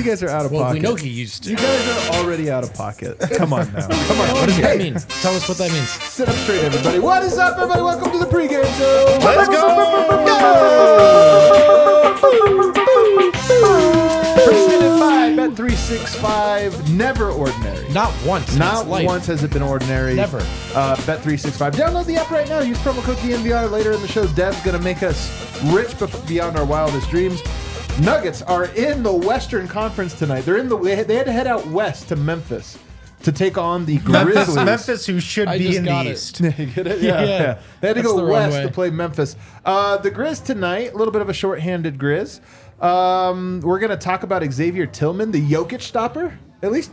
you guys are out of pocket. Well, we know he used to. You guys are already out of pocket. Come on now. Come on. What does that mean? Tell us what that means. Sit up straight, everybody. What is up, everybody? Welcome to the pregame show. Let's Presented by Bet365. Never ordinary. Not once. Not once has it been ordinary. Never. Bet365. Download the app right now. Use promo code DNVR. Later in the show, Dev's going to make us rich beyond our wildest dreams. Nuggets are in the Western Conference tonight. They had to head out west to Memphis to take on the Grizzlies. Memphis, who should be in the East. You get it? Yeah. They had to go west to play Memphis. The Grizz tonight, a little bit of a shorthanded Grizz. We're going to talk about Xavier Tillman, the Jokic stopper. At least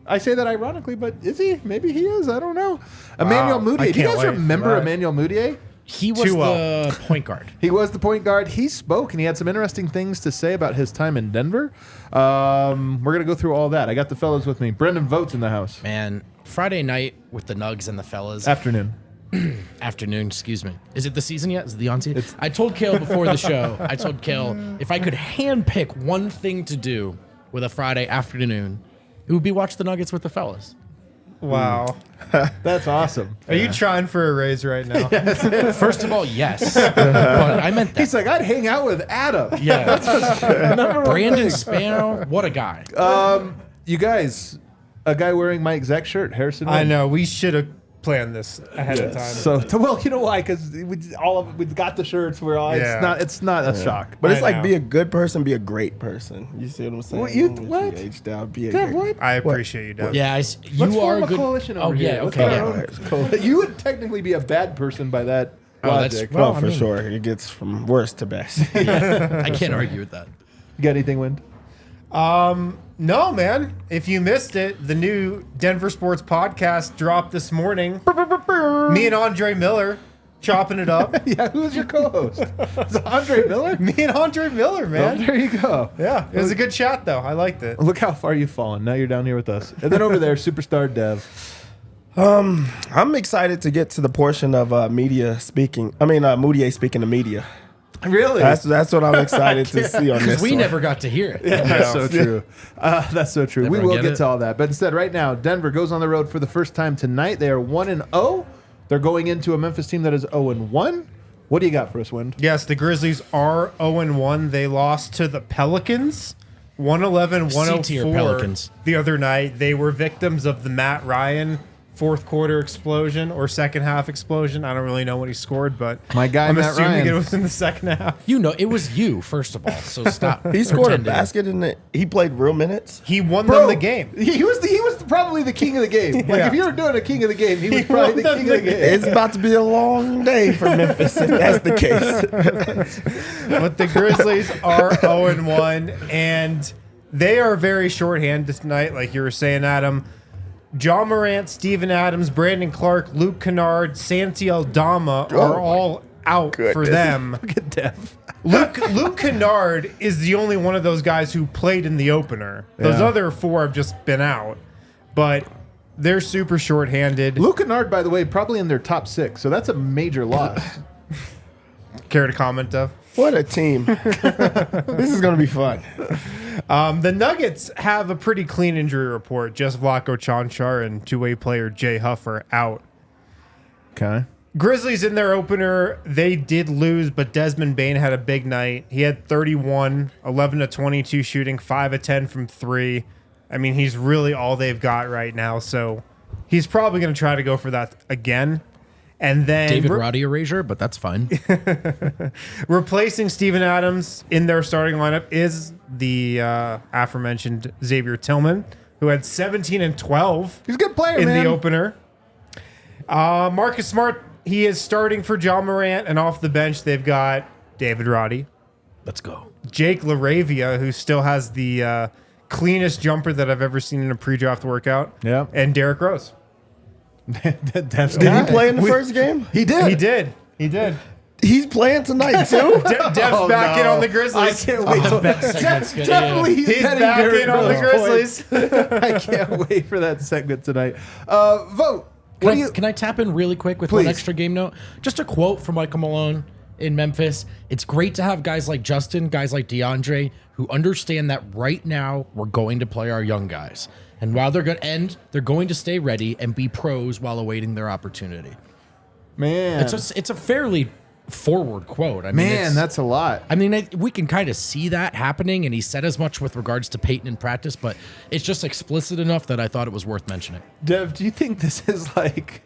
I say that ironically, but is he? Maybe he is. I don't know. Emmanuel Mudiay. Do you guys remember Emmanuel Mudiay? He was the point guard. He was the point guard. He spoke, and he had some interesting things to say about his time in Denver. We're going to go through all that. I got the fellas with me. Brendan Votes in the house. Man, Friday night with the Nugs and the fellas. Afternoon. Afternoon, excuse me. Is it the season yet? Is it the on-season? I told Kale before the show, if I could handpick one thing to do with a Friday afternoon, it would be watch the Nuggets with the fellas. Wow. That's awesome. Are you trying for a raise right now? First of all, yes. But I meant that. He's like, I'd hang out with Adam. Yeah. Brandon Spano, what a guy. You guys, a guy wearing Mike Zeck shirt, Harrison. I know. We should have planned this ahead of time. So, well, you know why? Because we've got the shirts. We're all. It's not a shock. But it's like, be a good person, be a great person. You see what I'm saying? What? I appreciate you, Deb. Yeah, you are a good. Coalition over here. Okay. Yeah. You would technically be a bad person by that logic. Well, for sure. It gets from worst to best. Yeah, I can't argue with that. You got anything, Wind? No, man. If you missed it, the new Denver Sports Podcast dropped this morning. Me and Andre Miller chopping it up. Yeah, who's your co-host? Is it Andre Miller? Me and Andre Miller, man. Oh, there you go. Yeah, it was a good chat, though. I liked it. Look how far you've fallen. Now you're down here with us. And then over there, Superstar Dev. I'm excited to get to the portion of Mudiay speaking to media. Really? That's what I'm excited to see on this. We never got to hear it. Yeah, that's so true. That's so true. Never we will get to all that. But instead, right now, Denver goes on the road for the first time tonight. They are 1-0. They're going into a Memphis team that is 0-1. What do you got for us, Wind? Yes, the Grizzlies are 0-1. They lost to the Pelicans, 111-104 Pelicans. the other night. They were victims of the Matt Ryan fourth quarter explosion or second half explosion. I don't really know what he scored, but my guy, I'm Matt assuming Ryan. it was in the second half. You know, it was you, first of all, so stop. He scored a basket he played real minutes. He won them the game. He was probably the king of the game. Like, if you were doing a king of the game, he was probably the king of the game. It's about to be a long day for Memphis if that's the case. But the Grizzlies are 0-1, and they are very shorthanded tonight, like you were saying, Adam. John Morant, Steven Adams, Brandon Clark, Luke Kennard, Santi Aldama are all out for them. Look at Dev. Luke Kennard is the only one of those guys who played in the opener. Those other four have just been out. But they're super shorthanded. Luke Kennard, by the way, probably in their top 6, so that's a major loss. Care to comment, Dev? What a team. This is going to be fun. The Nuggets have a pretty clean injury report. Just Vlatko Čančar and two-way player Jay Huff are out. Okay. Grizzlies in their opener, they did lose, but Desmond Bane had a big night. He had 31, 11-22 shooting, 5-10 from 3. I mean, he's really all they've got right now, so he's probably going to try to go for that again. And then David Roddy erasure, but that's fine. Replacing Steven Adams in their starting lineup is the aforementioned Xavier Tillman, who had 17 and 12. He's a good player, in man. the opener. Marcus Smart, he is starting for John Morant, and off the bench they've got David Roddy. Let's go. Jake LaRavia, who still has the cleanest jumper that I've ever seen in a pre-draft workout. Yeah. And Derrick Rose. Did he play in the first game? He did. He did. He's playing tonight, too? Dev's back in on the Grizzlies. I can't wait. Definitely he's back in on the Grizzlies. I can't wait for that segment tonight. Vote. Can I tap in really quick with one extra game note? Just a quote from Michael Malone. in Memphis. It's great to have guys like Justin, guys like DeAndre, who understand that right now we're going to play our young guys. And while they're going to end, they're going to stay ready and be pros while awaiting their opportunity. Man. It's a fairly forward quote. I mean, Man, that's a lot. I mean, we can kind of see that happening, and he said as much with regards to Peyton in practice, but it's just explicit enough that I thought it was worth mentioning. Dev, do you think this is like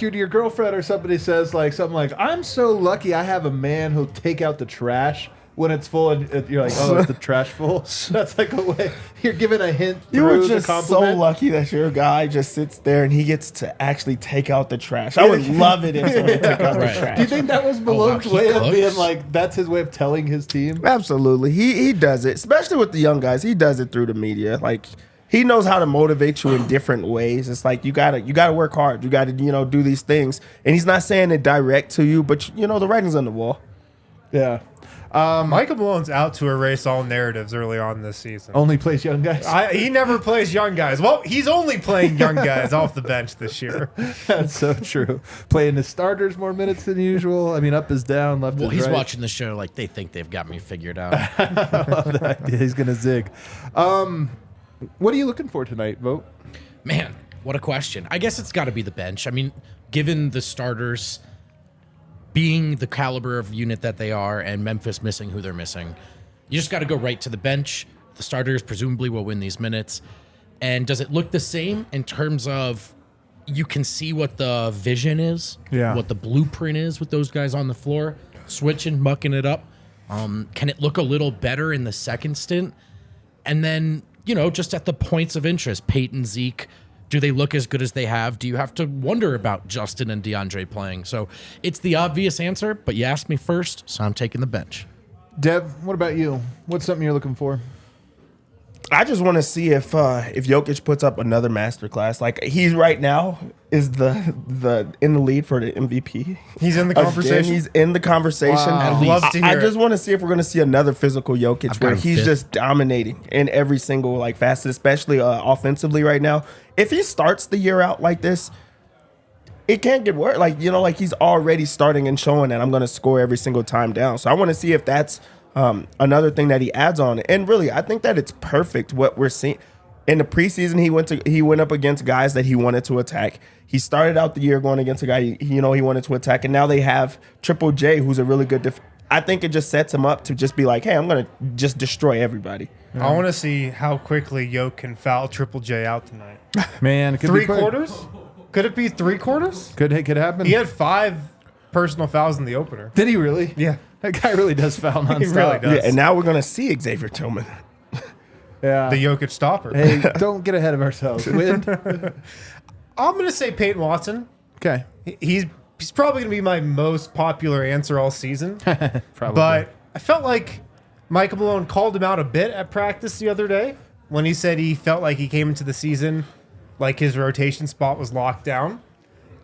your girlfriend or somebody says like something like, I'm so lucky I have a man who'll take out the trash when it's full, and you're like, oh, is the trash full? That's like a way you're giving a hint. You were through just the so compliment. lucky that your guy just sits there and he gets to actually take out the trash. I would love it if someone took out the Right. trash. Do you think that was Malone's he way of cooks? being like, that's his way of telling his team? Absolutely. He does it, especially with the young guys. He does it through the media. Like, he knows how to motivate you in different ways. It's like you gotta work hard. You gotta, do these things. And he's not saying it direct to you, but the writing's on the wall. Yeah. Michael Malone's out to erase all narratives early on this season. Only plays young guys. He never plays young guys. Well, he's only playing young guys off the bench this year. That's so true. Playing the starters more minutes than usual. I mean, up is down, left Well, is he's right. watching the show like they think they've got me figured out. I love that idea. He's gonna zig. What are you looking for tonight, Vote? Man, what a question. I guess it's got to be the bench. I mean, given the starters being the caliber of unit that they are and Memphis missing who they're missing, you just got to go right to the bench. The starters presumably will win these minutes. And does it look the same in terms of you can see what the vision is, what the blueprint is with those guys on the floor, switching, mucking it up? Can it look a little better in the second stint? And then, just at the points of interest, Peyton, Zeke, do they look as good as they have? Do you have to wonder about Justin and DeAndre playing? So it's the obvious answer, but you asked me first, so I'm taking the bench. Deb, what about you? What's something you're looking for? I just want to see if Jokic puts up another masterclass. Like, he's right now is the in the lead for the MVP. He's in the conversation. Again, he's in the conversation. Wow. I'd love to I hear just it. want to see if we're going to see another physical Jokic I've got where him he's fifth. just dominating in every single facet, especially offensively right now. If he starts the year out like this, it can't get worse. He's already starting and showing that I'm going to score every single time down. So I want to see if that's another thing that he adds on. And really, I think that it's perfect what we're seeing. In the preseason, he went up against guys that he wanted to attack. He started out the year going against a guy he wanted to attack, and now they have Triple J, who's a really good I think it just sets him up to just be like, hey, I'm going to just destroy everybody. I want to see how quickly Yoke can foul Triple J out tonight. Man, it could Three be quick. quarters? Could it be 3 quarters? Could happen. He had 5 personal fouls in the opener. Did he really? Yeah. That guy really does foul nonstop. He really does. Yeah, and now we're going to see Xavier Tillman. Yeah. The Jokic stopper. Hey, don't get ahead of ourselves. Wind. I'm going to say Peyton Watson. Okay. He's probably going to be my most popular answer all season. Probably. But I felt like Michael Malone called him out a bit at practice the other day when he said he felt like he came into the season like his rotation spot was locked down,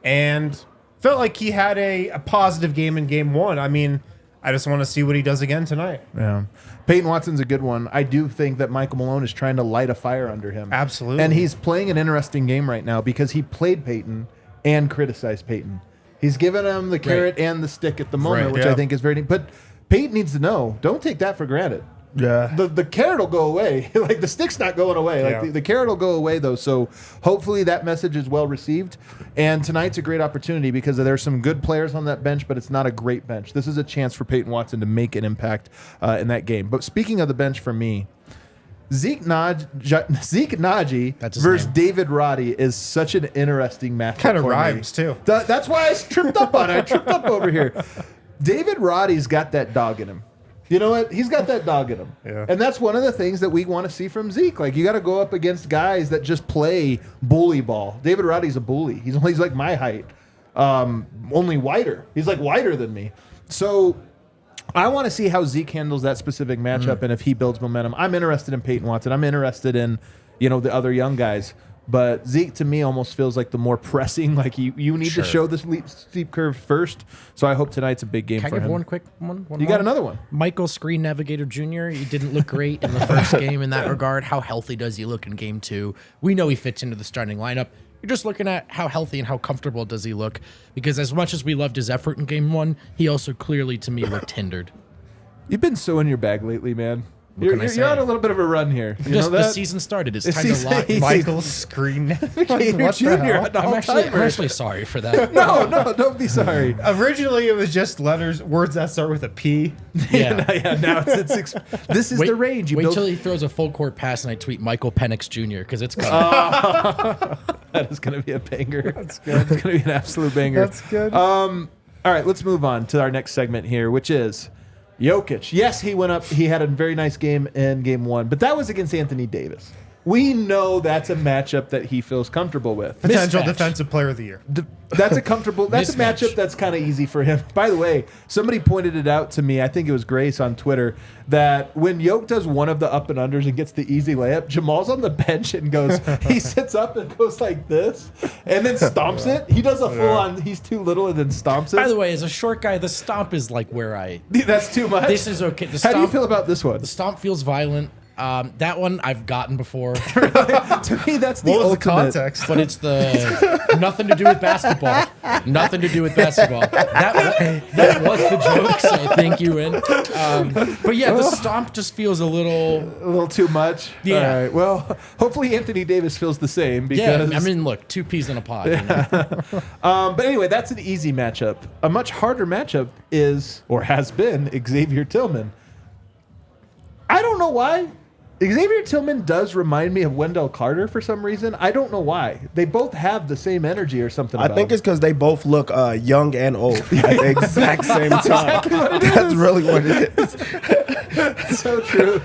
and felt like he had a positive game in game 1. I mean, I just want to see what he does again tonight. Yeah. Peyton Watson's a good one. I do think that Michael Malone is trying to light a fire under him. Absolutely. And he's playing an interesting game right now because he played Peyton and criticized Peyton. He's given him the carrot and the stick at the moment, Right, which I think is very neat. But Peyton needs to know, don't take that for granted. Yeah. The carrot will go away. Like, the stick's not going away. Like, Yeah. the carrot will go away, though. So hopefully that message is well received. And tonight's a great opportunity because there's some good players on that bench, but it's not a great bench. This is a chance for Peyton Watson to make an impact in that game. But speaking of the bench for me, Zeke Naji That's his versus name. David Roddy is such an interesting matchup. Kind of for me. rhymes, too. That's why I tripped up on it. I tripped up over here. David Roddy's got that dog in him. You know what? He's got that dog in him. Yeah. And that's one of the things that we want to see from Zeke. Like, you got to go up against guys that just play bully ball. David Roddy's a bully. He's like my height, only wider. He's like wider than me. So I want to see how Zeke handles that specific matchup and if he builds momentum. I'm interested in Peyton Watson. I'm interested in, the other young guys. But Zeke, to me, almost feels like the more pressing. Like, you need to show this steep curve first. So I hope tonight's a big game Can I for give him. one quick one? You got another one. Michael Screen Navigator Jr. He didn't look great in the first game in that regard. How healthy does he look in game 2? We know he fits into the starting lineup. You're just looking at how healthy and how comfortable does he look. Because as much as we loved his effort in game 1, he also clearly, to me, looked hindered. You've been so in your bag lately, man. You're on a little bit of a run here. You know the season started. It's time to lock. Michael's screen. Xavier Jr. I'm actually sorry for that. No, don't be sorry. Originally, it was just words that start with a P. Yeah. Now it's this is the range. Wait till he throws a full court pass and I tweet Michael Penix Jr. because it's coming. That is going to be a banger. That's good. It's going to be an absolute banger. That's good. All right, let's move on to our next segment here, which is Jokic. Yes, he went up. He had a very nice game in game 1, but that was against Anthony Davis. We know that's a matchup that he feels comfortable with. Potential defensive player of the year. That's a matchup that's kind of easy for him. By the way, somebody pointed it out to me. I think it was Grace on Twitter that when Jokic does one of the up and unders and gets the easy layup, Jamal's on the bench and he sits up and goes like this and then stomps it. He does a full on, he's too little and then stomps it. By the way, as a short guy, the stomp is like That's too much. This is okay. How do you feel about this one? The stomp feels violent. That one I've gotten before. To me, that's the What was ultimate. the context? But it's nothing to do with basketball. Nothing to do with basketball. That was the joke, so thank you, Win. But yeah, the stomp just feels a little too much. Yeah. All right. Well, hopefully Anthony Davis feels the same because I mean, look, 2 peas in a pod. You know? But anyway, that's an easy matchup. A much harder matchup is or has been Xavier Tillman. I don't know why. Xavier Tillman does remind me of Wendell Carter for some reason. I don't know why. They both have the same energy or something. I think it's because they both look young and old at the exact same time. That's really what it is. It's so true.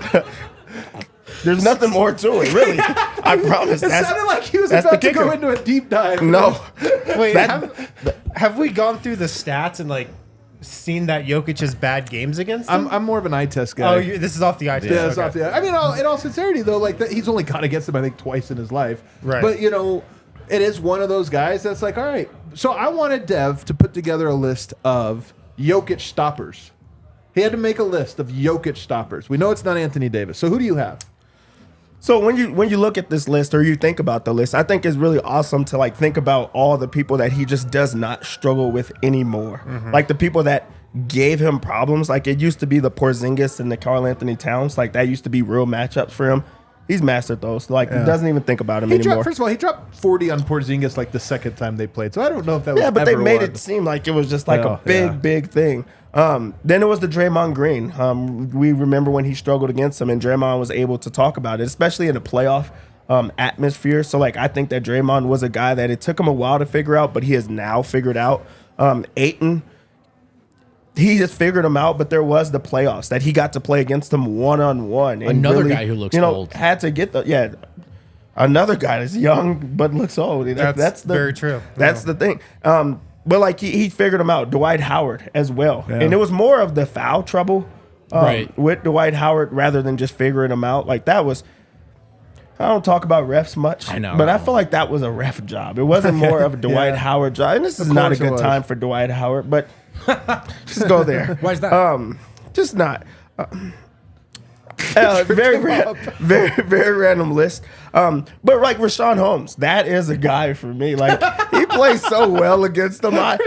There's nothing more to it, really. I promise. It sounded like he was about to go into a deep dive. No. Wait, have we gone through the stats and seen that Jokic has bad games against them? I'm more of an eye test guy. Oh, this is off the eye test. Yeah, it's off the eye. I mean, in all sincerity, though, he's only gone against him, I think, twice in his life. Right. But, it is one of those guys that's like, all right. So I wanted Dev to put together a list of Jokic stoppers. He had to make a list of Jokic stoppers. We know it's not Anthony Davis. So who do you have? So when you look at this list or you think about the list, I think it's really awesome to think about all the people that he just does not struggle with anymore. Mm-hmm. Like the people that gave him problems. Like it used to be the Porzingis and the Karl-Anthony Towns. Like that used to be real matchups for him. He's mastered those. He doesn't even think about him anymore. First of all, he dropped 40 on Porzingis the second time they played. So I don't know if that was but they made it seem like it was just a big thing. Then it was the Draymond Green. We remember when he struggled against him, and Draymond was able to talk about it, especially in a playoff atmosphere. So, I think that Draymond was a guy that it took him a while to figure out, but he has now figured out. Ayton, he just figured him out, but there was the playoffs that he got to play against him one-on-one. Another guy who looks old. Had to get another guy that's young but looks old. That's very true. That's the thing. But he figured him out. Dwight Howard as well, and it was more of the foul trouble with Dwight Howard rather than just figuring him out. That was. I don't talk about refs much, but I feel like that was a ref job. It wasn't more of a Dwight Howard job, and this is not a good time for Dwight Howard. But just go there. Why is that? Just not. Very random list. But Richaun Holmes, that is a guy for me. He plays so well against them. I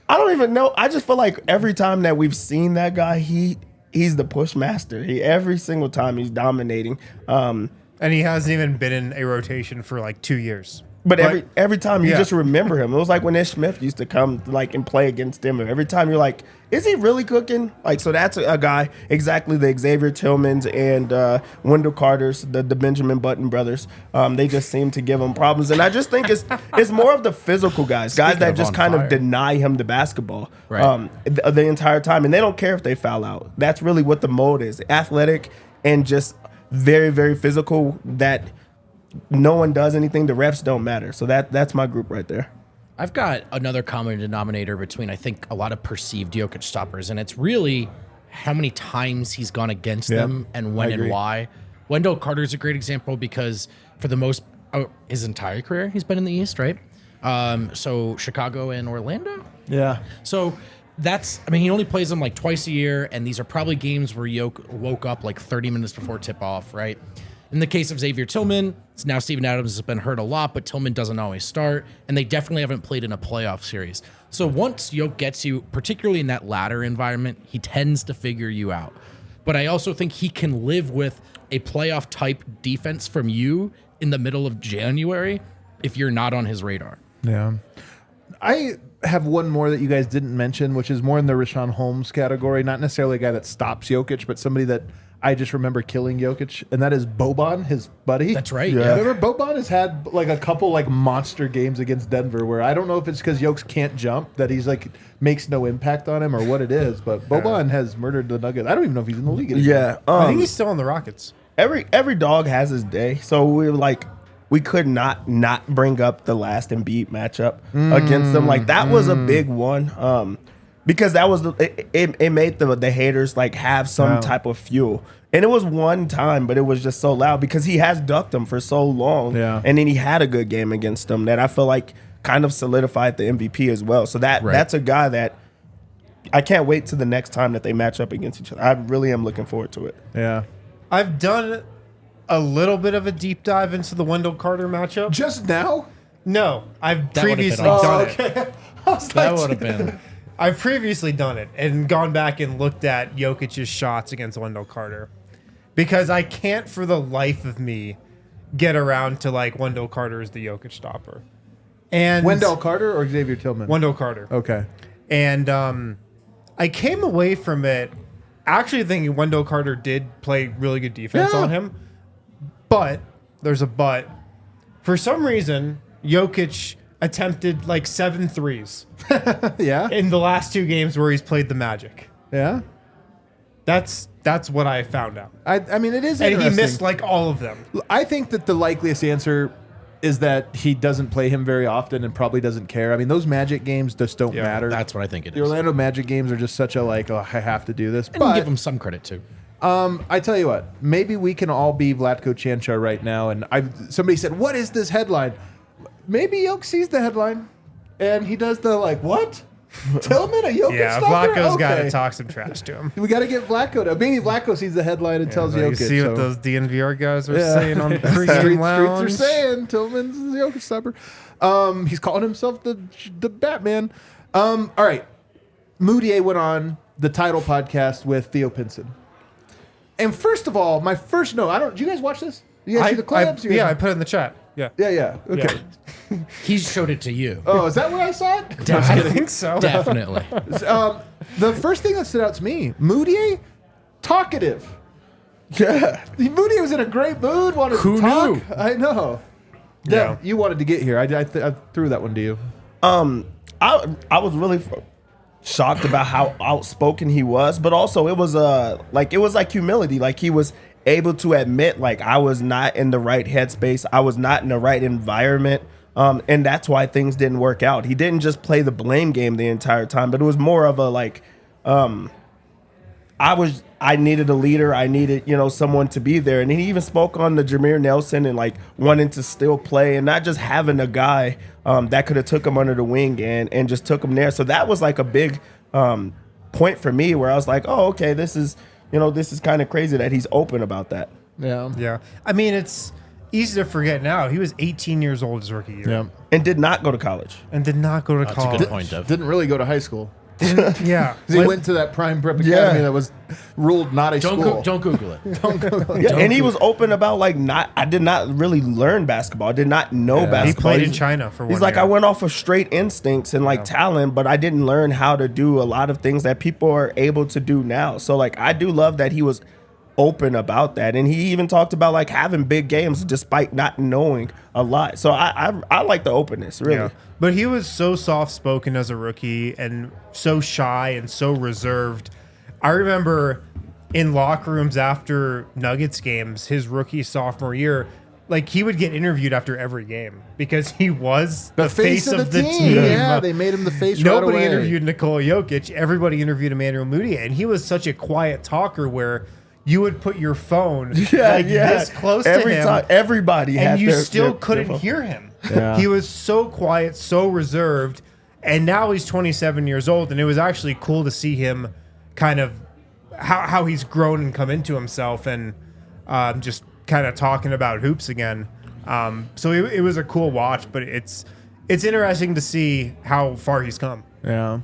don't even know. I just feel like every time that we've seen that guy, he's the push master. Every single time he's dominating. And he hasn't even been in a rotation for 2 years. But every time you just remember him. It was like when Ish Smith used to come and play against him. Every time you're like, is he really cooking? So that's a guy, exactly the Xavier Tillmans and Wendell Carters, the Benjamin Button brothers. They just seem to give him problems. And I just think it's more of the physical guys that just kind of deny him the basketball the entire time. And they don't care if they foul out. That's really what the mode is. Athletic and just very, very physical that no one does anything. The refs don't matter. So that's my group right there. I've got another common denominator between, I think, a lot of perceived Jokic stoppers, and it's really how many times he's gone against them and when and why. Wendell Carter's a great example because for the most his entire career, he's been in the East, right? So Chicago and Orlando? Yeah. So he only plays them twice a year, and these are probably games where Jokic woke up 30 minutes before tip-off, right? In the case of Xavier Tillman, it's now Steven Adams has been hurt a lot, but Tillman doesn't always start, and they definitely haven't played in a playoff series. So once Yoke gets you, particularly in that latter environment, he tends to figure you out. But I also think he can live with a playoff-type defense from you in the middle of January if you're not on his radar. Yeah. I have one more that you guys didn't mention, which is more in the Richaun Holmes category. Not necessarily a guy that stops Jokic, but somebody that I just remember killing Jokic, and that is Boban, his buddy. That's right. Yeah. Remember, Boban has had like a couple like monster games against Denver where I don't know if it's because Jokic can't jump that he's like makes no impact on him or what it is, but Boban has murdered the Nuggets. I don't even know if he's in the league anymore. Yeah, I think he's still on the Rockets. every dog has his day. So we could not bring up the last Embiid matchup against them. Like that was a big one. Because that was it made the haters like have some type of fuel. And it was one time, but it was just so loud because he has ducked them for so long. Yeah. And then he had a good game against them that I feel like kind of solidified the MVP as well. So that's a guy that I can't wait to the next time that they match up against each other. I really am looking forward to it. Yeah. I've done a little bit of a deep dive into the Wendell Carter matchup. Just now? No, I've That previously would've been done awesome. it. Okay. I was That like, would have been. I've previously done it and gone back and looked at Jokic's shots against Wendell Carter because I can't for the life of me get around to like Wendell Carter is the Jokic stopper. And Wendell Carter or Xavier Tillman? Wendell Carter. Okay. And I came away from it actually thinking Wendell Carter did play really good defense on him. But there's a but. For some reason, Jokic attempted like 7 threes Yeah. in the last 2 games where he's played the Magic. Yeah. That's what I found out. I mean, it is And interesting. he missed like all of them. I think that the likeliest answer is that he doesn't play him very often and probably doesn't care. I mean, those Magic games just don't matter. That's what I think it The is. Orlando Magic games are just such a like, oh, I have to do this. And But give him some credit too. I tell you what, maybe we can all be Vlatko Chanchar right now. And somebody said, "What is this headline?" Maybe Yoke sees the headline, and he does the like, "What? Tillman, a Jokic Yeah, stopper? Vlaco's got to Okay. talk some trash to him. We got to get Vlaco to. Maybe Vlaco sees the headline and tells You Jokic. see what so- those DNVR guys are Yeah. saying on the pregame Streets lounge? are saying Tillman's the Jokic stopper. He's calling himself the Batman. All right. Mudiay went on the title podcast with Theo Pinson. And first of all, my first note, do you guys watch this? You guys see the clips? You guys- I put it in the chat. Yeah. Yeah. Okay. He showed it to you. Oh, is that where I saw it? I think so. Definitely. The first thing that stood out to me, Mudiay, talkative. Yeah. Mudiay was in a great mood, wanted Who to talk. knew? I know. Yeah. You wanted to get here. I threw that one to you. I was really shocked about how outspoken he was, but also it was like humility. Like he was able to admit like I was not in the right headspace. I was not in the right environment. And that's why things didn't work out. He didn't just play the blame game the entire time, but it was more of a like I needed a leader. I needed, someone to be there. And he even spoke on the Jameer Nelson and like wanting to still play and not just having a guy that could have took him under the wing and just took him there. So that was like a big point for me where I was like, oh, okay, this is kind of crazy that he's open about that. Yeah. Yeah. I mean, it's easy to forget now. He was 18 years old his rookie year. Yeah. And did not go to college. And did not go to That's a college. good point, Dev. Didn't really go to high school. Yeah. He went to that prime prep academy that was ruled not a school. Don't Google it. Yeah, and he was open about like I did not really learn basketball. I did not know basketball. He played in He's- China for 1 He's like, year. I went off of straight instincts and like talent, but I didn't learn how to do a lot of things that people are able to do now. So like, I do love that he was open about that. And he even talked about like having big games despite not knowing a lot. So I like the openness, really. Yeah. But he was so soft-spoken as a rookie and so shy and so reserved. I remember in locker rooms after Nuggets games, his rookie sophomore year, like he would get interviewed after every game because he was the face of the team. Yeah, they made him the face right Nobody away. interviewed Nikola Jokic. Everybody interviewed Emmanuel Mudiay. And he was such a quiet talker where you would put your phone this close to him. Time, everybody had And you their- still their couldn't phone. hear him. Yeah. He was so quiet, so reserved. And now he's 27 years old. And it was actually cool to see him kind of how he's grown and come into himself and just kind of talking about hoops again. So it was a cool watch, but it's interesting to see how far he's come. Yeah.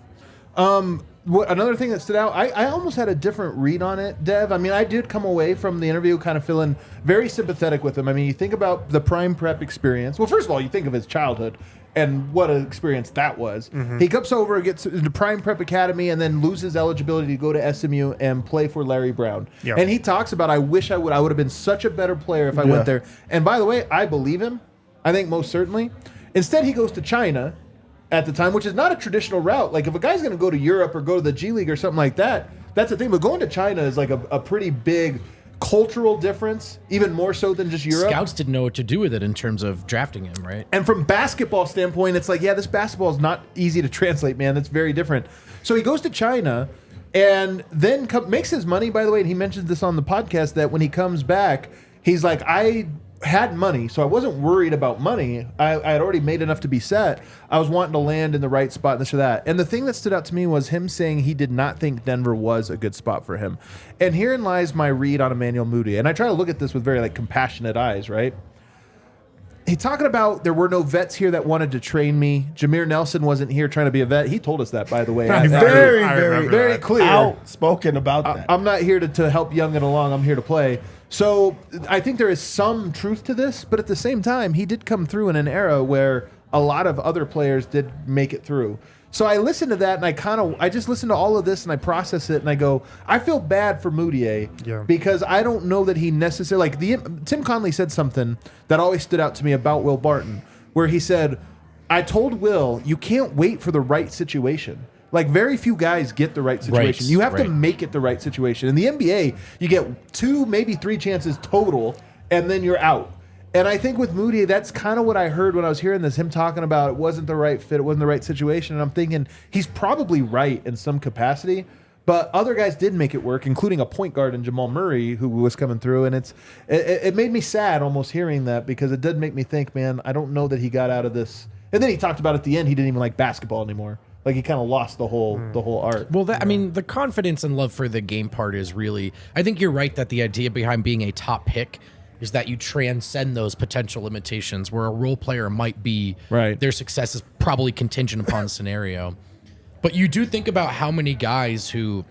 Another thing that stood out, I almost had a different read on it, Dev. I mean, I did come away from the interview kind of feeling very sympathetic with him. I mean, you think about the prime prep experience. Well, first of all, you think of his childhood and what an experience that was. Mm-hmm. He comes over, gets into prime prep academy, and then loses eligibility to go to SMU and play for Larry Brown. Yep. And he talks about, I wish I would have been such a better player if I went there. And by the way, I believe him. I think most certainly. Instead, he goes to China at the time, which is not a traditional route. Like, if a guy's going to go to Europe or go to the G League or something like that, that's the thing. But going to China is like a pretty big cultural difference, even more so than just Europe. Scouts didn't know what to do with it in terms of drafting him, right? And from basketball standpoint, it's like, yeah, this basketball is not easy to translate, man. It's very different. So he goes to China and then makes his money, by the way, and he mentions this on the podcast, that when he comes back, he's like, I had money, so I wasn't worried about money. I had already made enough to be set. I was wanting to land in the right spot, this or that. And the thing that stood out to me was him saying he did not think Denver was a good spot for him. And herein lies my read on Emmanuel Mudiay. And I try to look at this with very like compassionate eyes, right? He's talking about there were no vets here that wanted to train me. Jameer Nelson wasn't here trying to be a vet. He told us that, by the way. Very clear. Outspoken about that. I'm not here to help young and along. I'm here to play. So I think there is some truth to this, but at the same time, he did come through in an era where a lot of other players did make it through. So I listened to that, and I just listened to all of this, and I process it, and I go, I feel bad for Mudiay because I don't know that he necessarily Tim Conley said something that always stood out to me about Will Barton, where he said, I told Will, you can't wait for the right situation. Like, very few guys get the right situation. You have to make it the right situation. In the NBA, you get 2, maybe 3 chances total, and then you're out. And I think with Mudiay, that's kind of what I heard when I was hearing this, him talking about it wasn't the right fit, it wasn't the right situation. And I'm thinking he's probably right in some capacity, but other guys did make it work, including a point guard in Jamal Murray who was coming through. And it made me sad almost hearing that, because it did make me think, man, I don't know that he got out of this. And then he talked about at the end he didn't even like basketball anymore. Like, he kind of lost the whole art. Well, I mean, the confidence and love for the game part is really, I think you're right that the idea behind being a top pick is that you transcend those potential limitations where a role player might be, their success is probably contingent upon the scenario. But you do think about how many guys who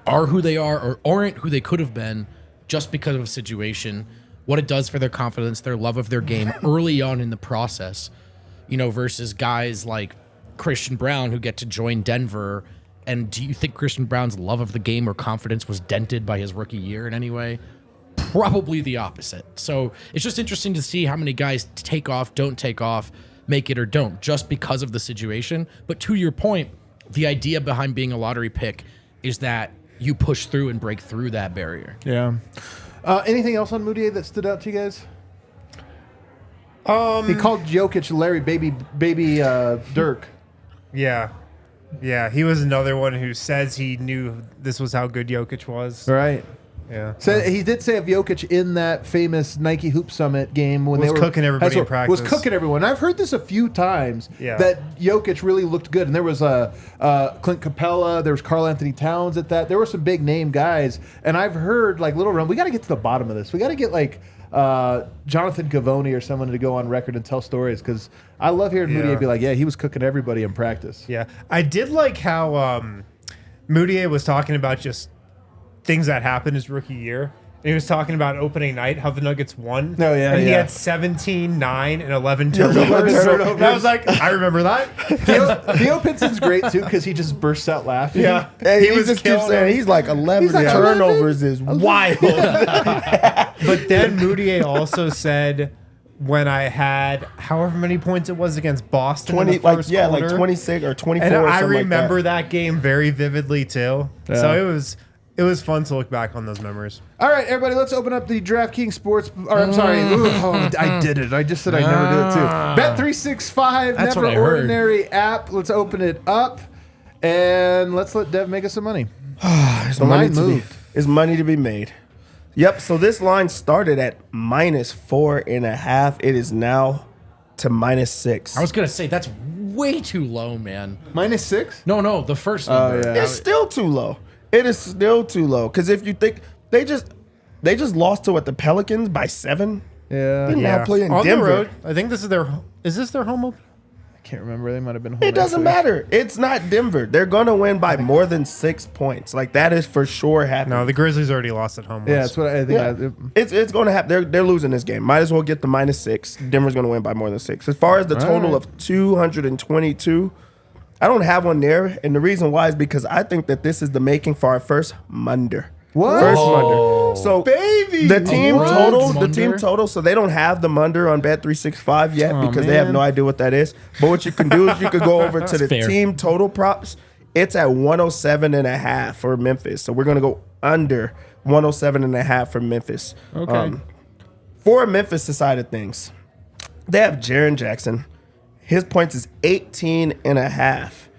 are who they are or aren't who they could have been just because of a situation, what it does for their confidence, their love of their game early on in the process, versus guys like Christian Braun who get to join Denver. And do you think Christian Braun's love of the game or confidence was dented by his rookie year in any way? Probably the opposite. So it's just interesting to see how many guys take off, don't take off, make it or don't, just because of the situation. But to your point, the idea behind being a lottery pick is that you push through and break through that barrier. Yeah. Anything else on Mudiay that stood out to you guys? He called Jokic Larry baby Dirk. Yeah. Yeah, he was another one who says he knew this was how good Jokic was. Right. Yeah. So he did say of Jokic in that famous Nike Hoop Summit game when they were cooking everybody in practice. Was cooking everyone. I've heard this a few times that Jokic really looked good, and there was Clint Capella, there was Karl Anthony Towns at that. There were some big name guys, and I've heard like Little Run. We got to get to the bottom of this. We got to get like Jonathan Gavoni or someone to go on record and tell stories, because I love hearing Mudiay be like, yeah, he was cooking everybody in practice. Yeah, I did like how Mudiay was talking about just things that happened his rookie year. And he was talking about opening night, how the Nuggets won. Oh, yeah, and he had 17, 9, and 11 turnovers. And I was like, I remember that. Theo Pinson's great, too, because he just bursts out laughing. Yeah. And he was just keeps saying, he's like 11 turnovers is wild. But then Mudiay also said, when I had however many points it was against Boston 20, in the first quarter, like 26 or 24 and or I something remember like that game very vividly, too. Yeah. So it was fun to look back on those memories. All right, everybody, let's open up the DraftKings Sports. Or I'm sorry. I did it. I just said I'd never do it, too. Bet365, That's Never what I heard. Ordinary app. Let's open it up, and let's let Dev make us some money. The line moved. It's money to be made. Yep, so this line started at -4.5. It is now to -6. I was going to say, that's way too low, man. -6? No, the first number. Yeah. It's still too low. It is still too low. Because if you think, They just lost to the Pelicans by 7. Yeah. They're now playing on Denver. the road. I think this is their. Is this their home opener? I can't remember. They might have been home. It doesn't matter. It's not Denver. They're gonna win by more than 6 points. Like that is for sure happening. No, the Grizzlies already lost at home. Yeah, once. that's what I think. Yeah. It's going to happen. They're losing this game. Might as well get the -6. Denver's going to win by more than 6. As far as the total of 222, I don't have one there, and the reason why is because I think that this is the making for our first Munder. What? First Munder. So Baby! the team What? total, Munder? so they don't have the Munder on Bet365 yet because they have man. no idea what that is. But what you can do is you could go over to the fair. team total props. It's at 107.5 for Memphis. So we're going to go under 107.5 for Memphis. Okay. For Memphis side of things, they have Jaren Jackson. His points is 18.5.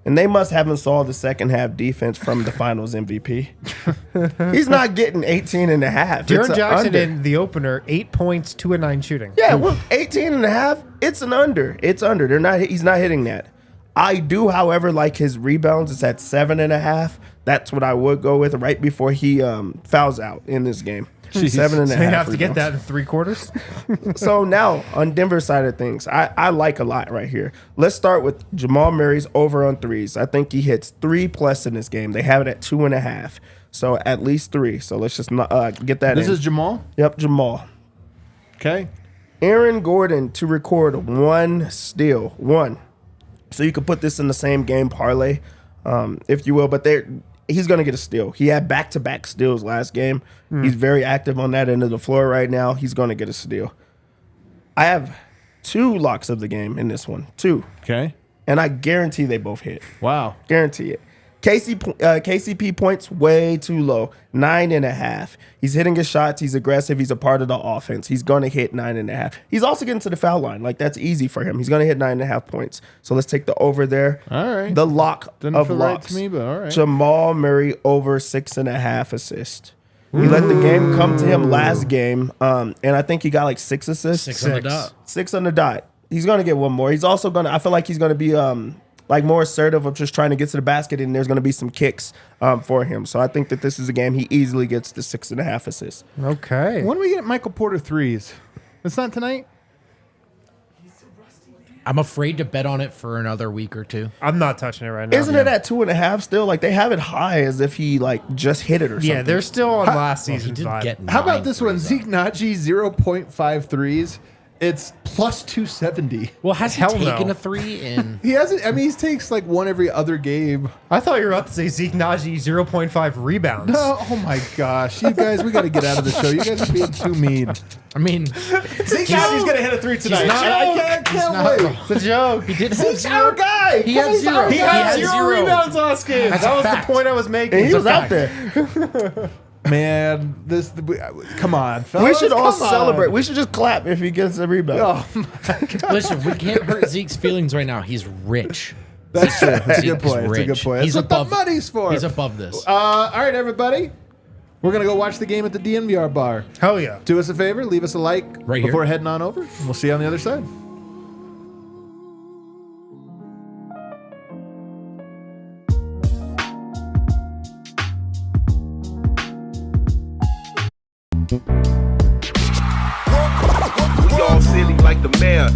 And they must haven't saw the second half defense from the finals MVP. He's not getting 18.5. Jaren Jackson under. in the opener, 8 points, 2 of 9 shooting. Yeah, well, 18.5, it's an under. It's under. He's not hitting that. I do, however, like his rebounds. It's at 7.5. That's what I would go with right before he fouls out in this game. 7.5. So you have to get rebounds. that in 3 quarters. So now on Denver's side of things, I like a lot right here. Let's start with Jamal Murray's over on threes. I think he hits 3+ in this game. They have it at 2.5. So at least 3. So let's just get that This in. is Jamal. Yep, Jamal. Okay. Aaron Gordon to record 1 steal. 1. So you could put this in the same game parlay, if you will. But he's going to get a steal. He had back-to-back steals last game. He's very active on that end of the floor right now. He's going to get a steal. I have 2 locks of the game in this one. 2. Okay. And I guarantee they both hit. Wow. Guarantee it. KCP points way too low. 9.5. He's hitting his shots. He's aggressive. He's a part of the offense. He's going to hit 9.5. He's also getting to the foul line. Like, that's easy for him. He's going to hit 9.5 points. So let's take the over there. All right. The lock Doesn't of feel right locks. to me, but all right. Jamal Murray over 6.5 assists. He let the game come to him last game, and I think he got like 6 assists. 6 on the dot. 6 on the dot. He's going to get one more. He's also going to, I feel like he's going to be like more assertive of just trying to get to the basket, and there's going to be some kicks for him. So I think that this is a game he easily gets the 6.5 assists. Okay. When do we get Michael Porter threes? It's not tonight? I'm afraid to bet on it for another week or 2. I'm not touching it right now. Isn't it at 2.5 still? Like they have it high as if he like just hit it or something. Yeah, they're still on last He season's did vibe. get How 9 about this one? threes, Zeke Naji, 0.5 threes. It's plus 270. Well, has he Hell taken no. a 3 in? He hasn't. I mean, he takes like one every other game. I thought you were about to say Zeke Naji 0.5 rebounds. Oh my gosh, you guys, we got to get out of the show. You guys are being too mean. I mean, Zeke Naji's gonna hit a 3 tonight. not- I can't not wait. wrong. It's a joke. he did have Zeke's our 0. guy. He had He's 0. our He guy. had had 0 0. rebounds last game. That's That a was fact. the point I was making. And he It's a was out fact. there. Man, come on, We fellas, should all come on. celebrate. We should just clap if he gets a rebound. Oh my God. Listen, we can't hurt Zeke's feelings right now. He's rich. That's true. That's a Zeke good is point. That's a good rich. point. That's He's what above- the money's for. He's above this. All right, everybody. We're going to go watch the game at the DNVR bar. Hell yeah. Do us a favor. Leave us a like Right here. before heading on over. And we'll see you on the other side. We all silly like the mayor.